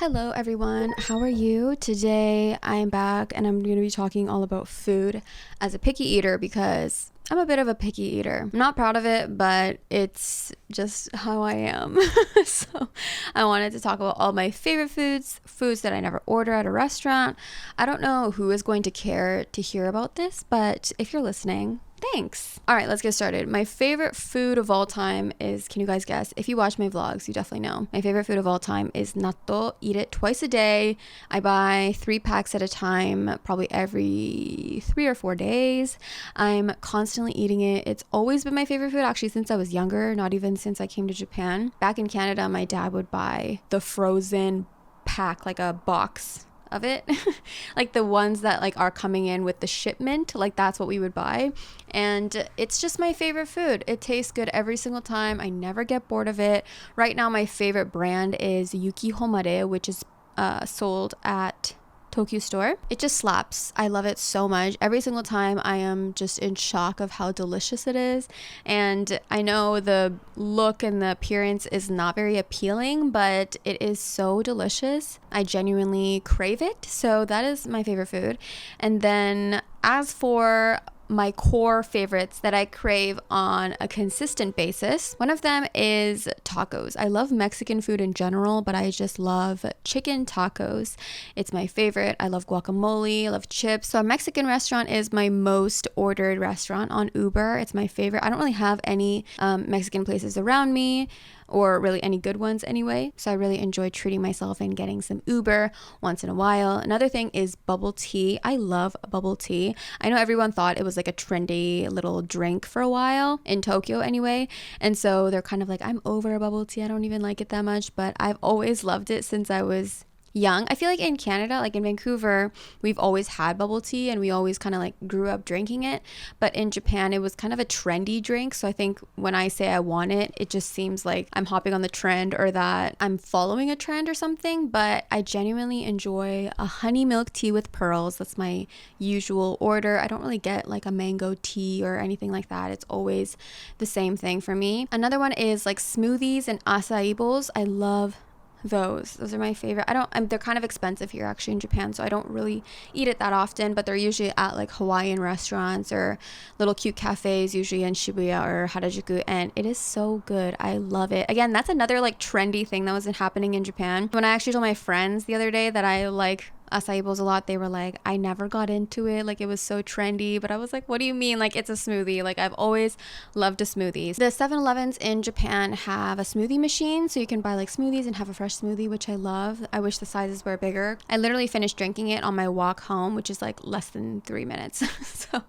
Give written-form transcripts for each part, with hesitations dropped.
Hello everyone, how are you? Today I'm back and I'm going to be talking all about food as a picky eater because I'm a bit of a picky eater. I'm not proud of it, but it's just how I am. So I wanted to talk about all my favorite foods that I never order at a restaurant. I don't know who is going to care to hear about this, but if you're listening, thanks. All right, let's get started. My favorite food of all time is, can you guys guess? If you watch my vlogs, you definitely know. My favorite food of all time is natto. Eat it twice a day. I buy 3 packs at a time, probably every 3 or 4 days. I'm constantly eating it. It's always been my favorite food, actually, since I was younger, not even since I came to Japan. Back in Canada, my dad would buy the frozen pack, like a box of it, like the ones that like are coming in with the shipment, like that's what we would buy, and it's just my favorite food. It tastes good every single time. I never get bored of it. Right now my favorite brand is Yuki Homare, which is sold at Tokyo store. It just slaps. I love it so much. Every single time I am just in shock of how delicious it is. And I know the look and the appearance is not very appealing, but it is so delicious. I genuinely crave it. So that is my favorite food. And then as for my core favorites that I crave on a consistent basis, one of them is tacos. I love Mexican food in general, but I just love chicken tacos. It's my favorite. I love guacamole, I love chips. So a Mexican restaurant is my most ordered restaurant on Uber. It's my favorite. I don't really have any Mexican places around me, or really any good ones anyway. So I really enjoy treating myself and getting some Uber once in a while. Another thing is bubble tea. I love bubble tea. I know everyone thought it was like a trendy little drink for a while, in Tokyo anyway. And so they're kind of like, I'm over bubble tea. I don't even like it that much, but I've always loved it since I was young. I feel like in Canada, like in Vancouver, we've always had bubble tea and we always kind of like grew up drinking it. But in Japan, it was kind of a trendy drink. So I think when I say I want it, it just seems like I'm hopping on the trend or that I'm following a trend or something. But I genuinely enjoy a honey milk tea with pearls. That's my usual order. I don't really get like a mango tea or anything like that. It's always the same thing for me. Another one is like smoothies and acai bowls. I love those are my favorite. They're kind of expensive here actually in Japan, so I don't really eat it that often, but they're usually at like Hawaiian restaurants or little cute cafes, usually in Shibuya or Harajuku, and it is so good. I love it. Again, that's another like trendy thing that wasn't happening in Japan. When I actually told my friends the other day that I like acai bowls a lot, they were like, I never got into it, like it was so trendy. But I was like, what do you mean? Like, it's a smoothie. Like, I've always loved a smoothie. The 7-Elevens in Japan have a smoothie machine, so you can buy like smoothies and have a fresh smoothie, which I love. I wish the sizes were bigger. I literally finished drinking it on my walk home, which is like less than 3 minutes. So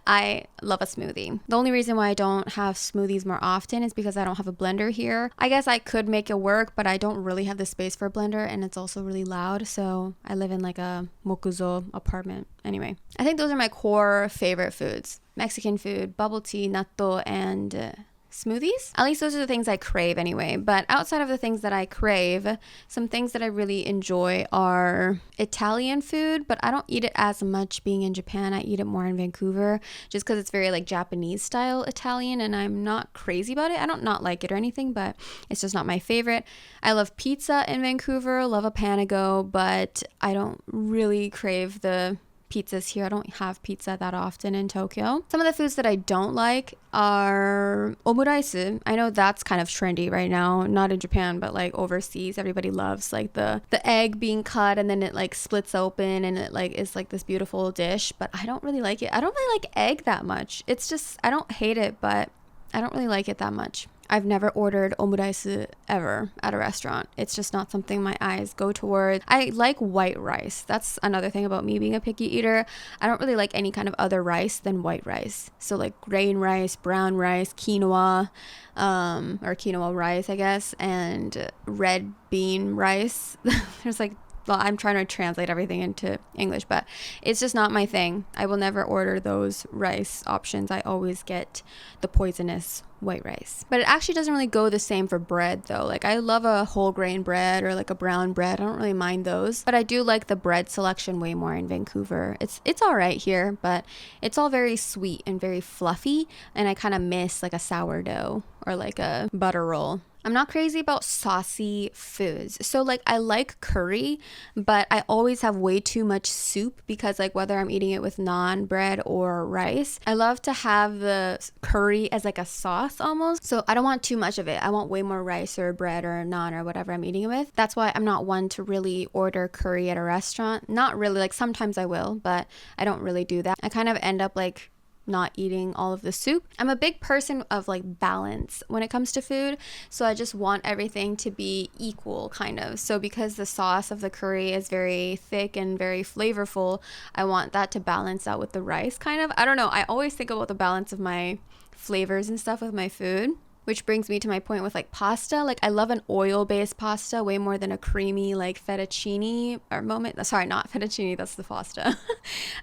I love a smoothie. The only reason why I don't have smoothies more often is because I don't have a blender here. I guess I could make it work, but I don't really have the space for a blender, and it's also really loud, so I live in like a mokuzo apartment. Anyway, I think those are my core favorite foods: Mexican food, bubble tea, natto, and smoothies. At least those are the things I crave anyway. But outside of the things that I crave, some things that I really enjoy are Italian food, but I don't eat it as much being in Japan. I eat it more in Vancouver just because it's very like Japanese style Italian, and I'm not crazy about it. I don't not like it or anything, but it's just not my favorite. I love pizza in Vancouver, love a panago, but I don't really crave the pizzas here. I don't have pizza that often in Tokyo. Some of the foods that I don't like are omuraisu. I know that's kind of trendy right now, not in Japan, but like overseas, everybody loves like the egg being cut and then it like splits open and it like is like this beautiful dish, but I don't really like it. I don't really like egg that much. It's just, I don't hate it, but I don't really like it that much. I've never ordered omuraisu ever at a restaurant. It's just not something my eyes go towards. I like white rice. That's another thing about me being a picky eater. I don't really like any kind of other rice than white rice. So like grain rice, brown rice, quinoa, or quinoa rice, I guess, and red bean rice. There's like, well, I'm trying to translate everything into English, but it's just not my thing. I will never order those rice options. I always get the poisonous white rice. But it actually doesn't really go the same for bread though. Like I love a whole grain bread or like a brown bread. I don't really mind those, but I do like the bread selection way more in Vancouver. It's all right here, but it's all very sweet and very fluffy, and I kind of miss like a sourdough or like a butter roll. I'm not crazy about saucy foods. So like I like curry, but I always have way too much soup because like whether I'm eating it with naan bread or rice, I love to have the curry as like a sauce almost. So I don't want too much of it. I want way more rice or bread or naan or whatever I'm eating it with. That's why I'm not one to really order curry at a restaurant. Not really, like sometimes I will, but I don't really do that. I kind of end up like not eating all of the soup. I'm a big person of like balance when it comes to food, so I just want everything to be equal kind of. So because the sauce of the curry is very thick and very flavorful, I want that to balance out with the rice kind of. I don't know, I always think about the balance of my flavors and stuff with my food. Which brings me to my point with like pasta. Like I love an oil-based pasta way more than a creamy like fettuccine or moment. Sorry, not fettuccine. That's the pasta.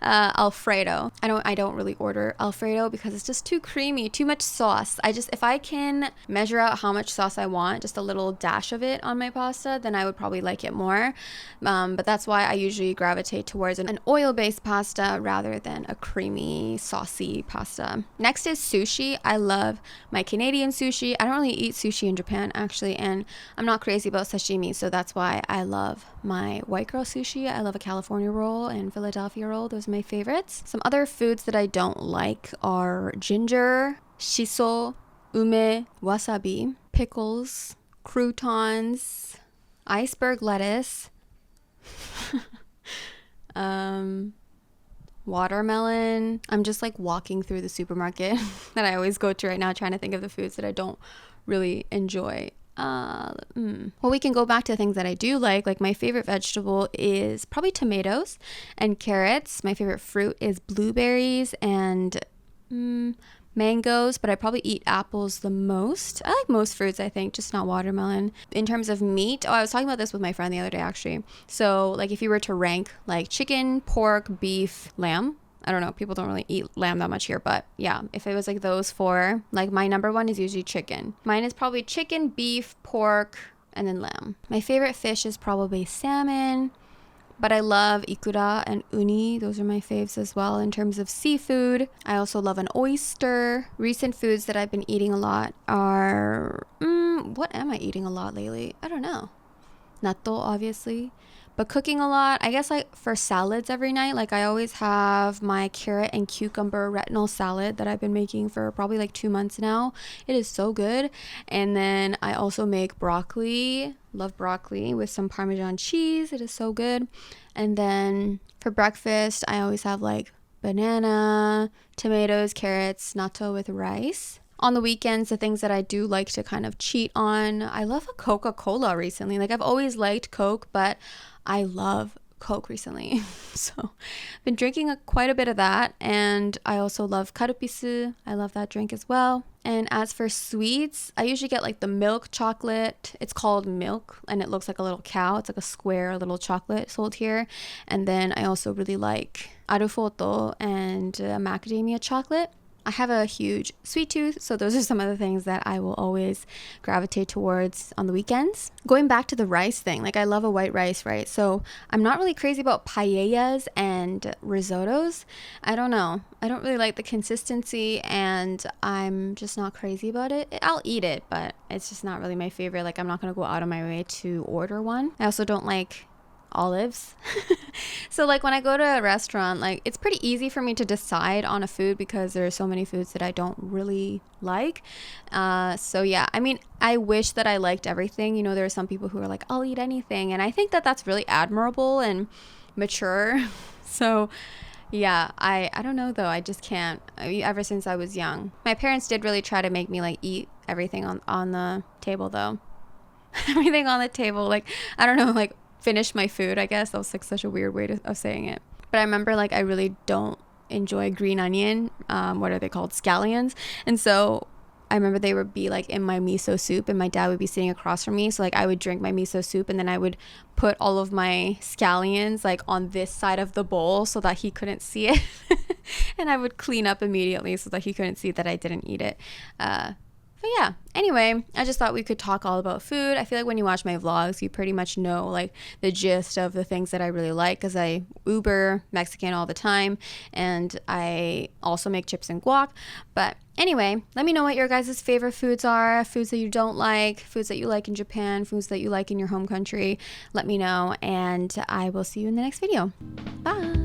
Alfredo. I don't really order Alfredo because it's just too creamy, too much sauce. If I can measure out how much sauce I want, just a little dash of it on my pasta, then I would probably like it more. But that's why I usually gravitate towards an oil-based pasta rather than a creamy, saucy pasta. Next is sushi. I love my Canadian sushi. I don't really eat sushi in Japan actually, and I'm not crazy about sashimi, so that's why I love my white girl sushi. I love a California roll and Philadelphia roll. Those are my favorites. Some other foods that I don't like are ginger, shiso, ume, wasabi, pickles, croutons, iceberg lettuce, watermelon. I'm just like walking through the supermarket that I always go to right now trying to think of the foods that I don't really enjoy. Well, we can go back to things that I do like my favorite vegetable is probably tomatoes and carrots. My favorite fruit is blueberries and mangoes, but I probably eat apples the most. I like most fruits, I think, just not watermelon. In terms of meat, I was talking about this with my friend the other day actually. So like if you were to rank like chicken, pork, beef, lamb, I don't know, people don't really eat lamb that much here, but yeah, if it was like those four, like my number one is usually chicken. Mine is probably chicken, beef, pork, and then lamb. My favorite fish is probably salmon, but I love ikura and uni. Those are my faves as well in terms of seafood. I also love an oyster. Recent foods that I've been eating a lot are, what am I eating a lot lately? I don't know. Natto, obviously. But cooking a lot, I guess like for salads every night, like I always have my carrot and cucumber retinol salad that I've been making for probably like 2 months now. It is so good. And then I also make broccoli, love broccoli with some Parmesan cheese. It is so good. And then for breakfast, I always have like banana, tomatoes, carrots, natto with rice. On the weekends, the things that I do like to kind of cheat on, I love a Coca-Cola recently. Like I've always liked Coke, but I love Coke recently. So I've been drinking quite a bit of that. And I also love karupisu. I love that drink as well. And as for sweets, I usually get like the milk chocolate. It's called milk and it looks like a little cow. It's like a square little chocolate sold here. And then I also really like arufoto and macadamia chocolate. I have a huge sweet tooth, so those are some of the things that I will always gravitate towards on the weekends. Going back to the rice thing, like I love a white rice, right? So I'm not really crazy about paellas and risottos. I don't know. I don't really like the consistency and I'm just not crazy about it. I'll eat it, but it's just not really my favorite. Like I'm not going to go out of my way to order one. I also don't like olives. So like when I go to a restaurant, like it's pretty easy for me to decide on a food because there are so many foods that I don't really like. So yeah, I mean, I wish that I liked everything. You know, there are some people who are like, I'll eat anything. And I think that that's really admirable and mature. So yeah, I don't know though. I just can't. Ever since I was young, my parents did really try to make me like eat everything on the table though. Everything on the table. Like, I don't know, like finish my food, I guess. That was like such a weird way of saying it. But I remember like I really don't enjoy green onion. What are they called? Scallions. And so I remember they would be like in my miso soup and my dad would be sitting across from me. So like I would drink my miso soup and then I would put all of my scallions like on this side of the bowl so that he couldn't see it. And I would clean up immediately so that he couldn't see that I didn't eat it. But yeah, anyway, I just thought we could talk all about food. I feel like when you watch my vlogs, you pretty much know like the gist of the things that I really like because I Uber Mexican all the time and I also make chips and guac. But anyway, let me know what your guys' favorite foods are, foods that you don't like, foods that you like in Japan, foods that you like in your home country. Let me know and I will see you in the next video. Bye!